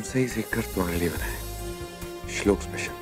सही सीख कर तुम्हारे लिए बनाए, श्लोक स्पेशल।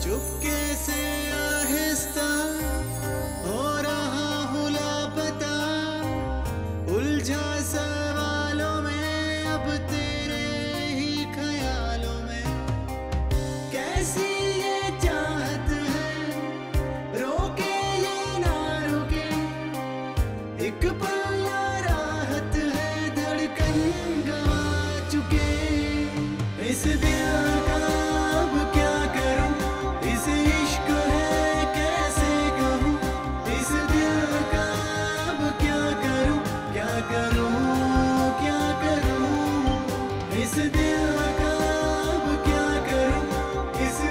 चुपके से आहिस्ता हो रहा हूँ लापता, उलझा सवालों में अब तेरे ही ख्यालों में। कैसी ये चाहत है, रोके ये ना रुके, एक पल राहत है, धड़कन गवा चुके। इस दिल का अब क्या करूं, इस इश्क है कैसे कहूं, इस दिल का अब क्या करूं, क्या करूं, क्या करूं, इस दिल का अब क्या करूं, इस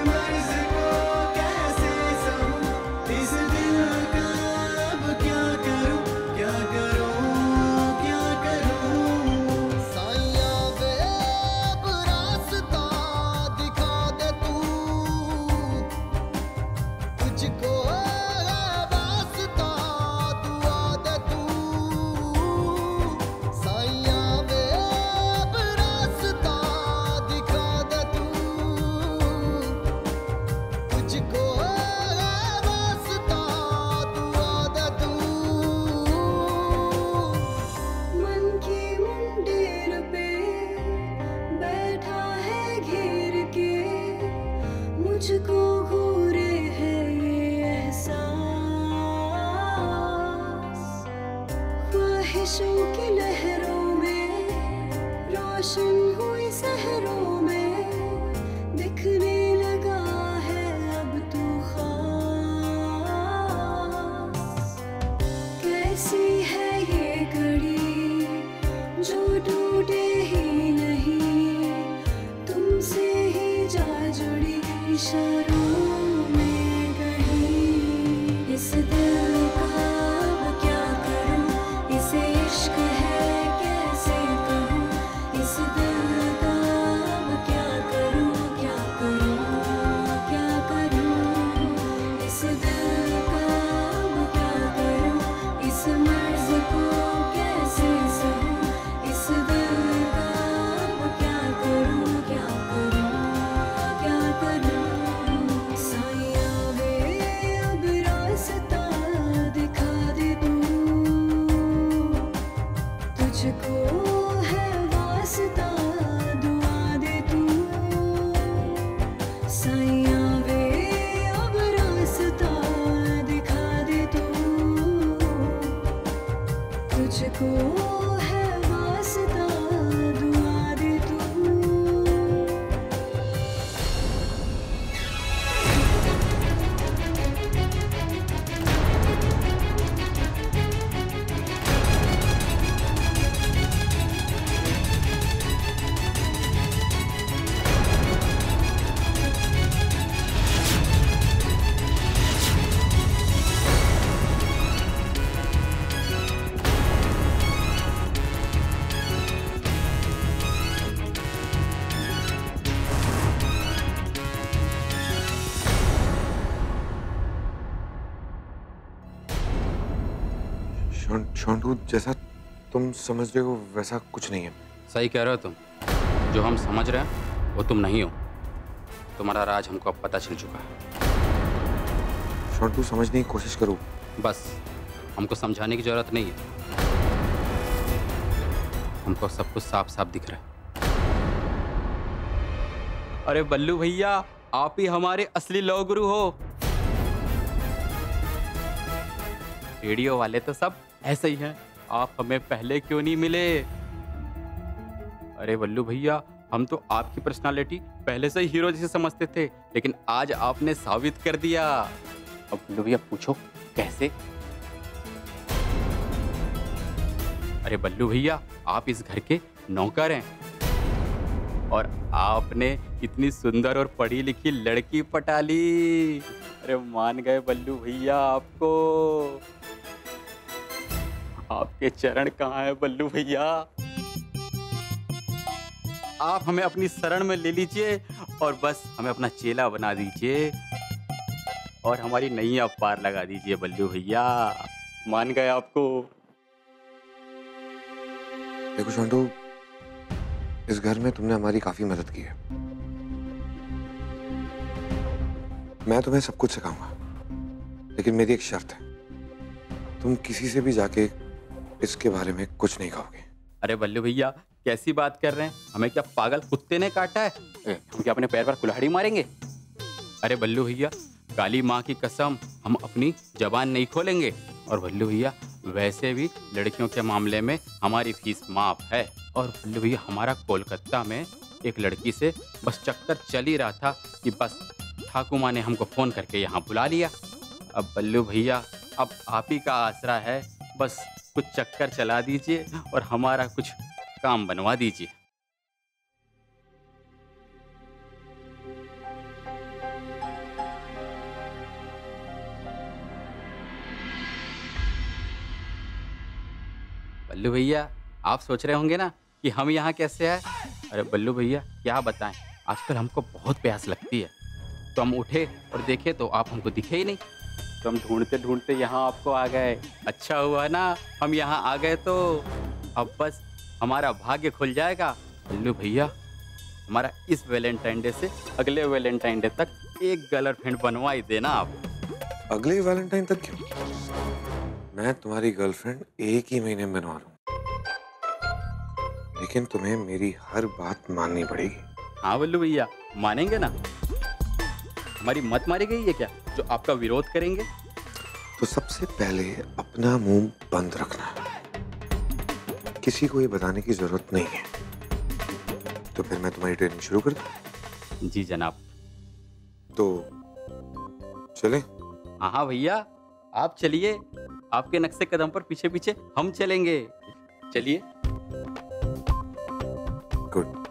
ख्वाहिशों की लहरों में, रोशन हुई सहरों में, दिखने लगा है अब तू खास। कैसी है ये घड़ी जो टूटे ही नहीं, तुमसे ही जा जुड़ी इशारों में कहीं। इस दिल का अब क्या करूं, इसे इश्क है कैसे कहूं, इस दिल का अब क्या करूं, क्या करूं, क्या करूं, इस दिल का अब क्या करूं, इस मर्ज को कैसे सहूं, इस दिल का अब क्या करूं, क्या करूं, क्या करूं। साइयां वे अब रास्ता दिखा दे तू, तुझको है वास्ता दुआ दे तू। साइयां वे अब रास्ता दिखा दे तू, तुझको है वास्ता दुआ दे तू। शॉन्टू, जैसा तुम समझ रहे हो वैसा कुछ नहीं है। सही कह रहे हो तुम। जो हम समझ रहे हैं वो तुम नहीं हो। तुम्हारा राज हमको अब पता चल चुका है। शॉन्टू, समझने की कोशिश करो। बस हमको समझाने की जरूरत नहीं है, हमको सब कुछ साफ साफ दिख रहा है। अरे बल्लू भैया, आप ही हमारे असली लव गुरु हो। रेडियो वाले तो सब ऐसे ही हैं, आप हमें पहले क्यों नहीं मिले? अरे बल्लू भैया, हम तो आपकी पर्सनालिटी पहले से ही हीरो जैसे समझते थे, लेकिन आज आपने साबित कर दिया। अब बल्लू भैया पूछो कैसे? अरे बल्लू भैया, आप इस घर के नौकर हैं और आपने इतनी सुंदर और पढ़ी लिखी लड़की पटा ली। अरे मान गए बल्लू भैया आपको। आपके चरण कहाँ है बल्लू भैया? आप हमें अपनी शरण में ले लीजिए और बस हमें अपना चेला बना दीजिए और हमारी नैया पार लगा दीजिए बल्लू भैया। मान गए आपको। देखो शॉन्टू, इस घर में तुमने हमारी काफी मदद की है। मैं तुम्हें सब कुछ सिखाऊंगा, लेकिन मेरी एक शर्त है, तुम किसी से भी जाके इसके बारे में कुछ नहीं कहोगे। अरे बल्लू भैया, कैसी बात कर रहे हैं? हमें क्या पागल कुत्ते ने काटा है? हम क्या अपने पैर पर कुल्हाड़ी मारेंगे? अरे बल्लू भैया, काली माँ की कसम, हम अपनी जबान नहीं खोलेंगे। और बल्लू भैया, वैसे भी लड़कियों के मामले में हमारी फीस माफ है। और बल्लू भैया, हमारा कोलकाता में एक लड़की से बस चक्कर चल ही रहा था कि बस ठाकुर माँ ने हमको फ़ोन करके यहाँ बुला लिया। अब बल्लू भैया, अब आप ही का आसरा है, बस कुछ चक्कर चला दीजिए और हमारा कुछ काम बनवा दीजिए। बल्लू भैया, आप सोच रहे होंगे ना कि हम यहाँ कैसे आए? अरे बल्लू भैया, क्या बताएं, आजकल हमको बहुत प्यास लगती है, तो हम उठे और देखे तो आप हमको दिखे ही नहीं, तो हम ढूंढते ढूंढते यहाँ आपको आ गए। अच्छा हुआ ना हम यहाँ आ गए, तो अब बस हमारा भाग्य खुल जाएगा। बल्लू भैया, हमारा इस वैलेंटाइन डे से अगले वैलेंटाइन डे तक एक गर्लफ्रेंड बनवा ही देना आप। अगले वैलेंटाइन तक क्यों? मैं तुम्हारी गर्लफ्रेंड एक ही महीने में बनवा लूं, लेकिन तुम्हें मेरी हर बात माननी पड़ेगी। हाँ बल्लू भैया, मानेंगे ना? हमारी मत मारी गई है क्या जो आपका विरोध करेंगे? तो सबसे पहले अपना मुंह बंद रखना। किसी को ये बताने की जरूरत नहीं है। तो फिर मैं तुम्हारी ट्रेनिंग शुरू कर दूं? जी जनाब। तो चले? हाँ हाँ भैया, आप चलिए, आपके नक्शे कदम पर पीछे पीछे हम चलेंगे। चलिए। गुड।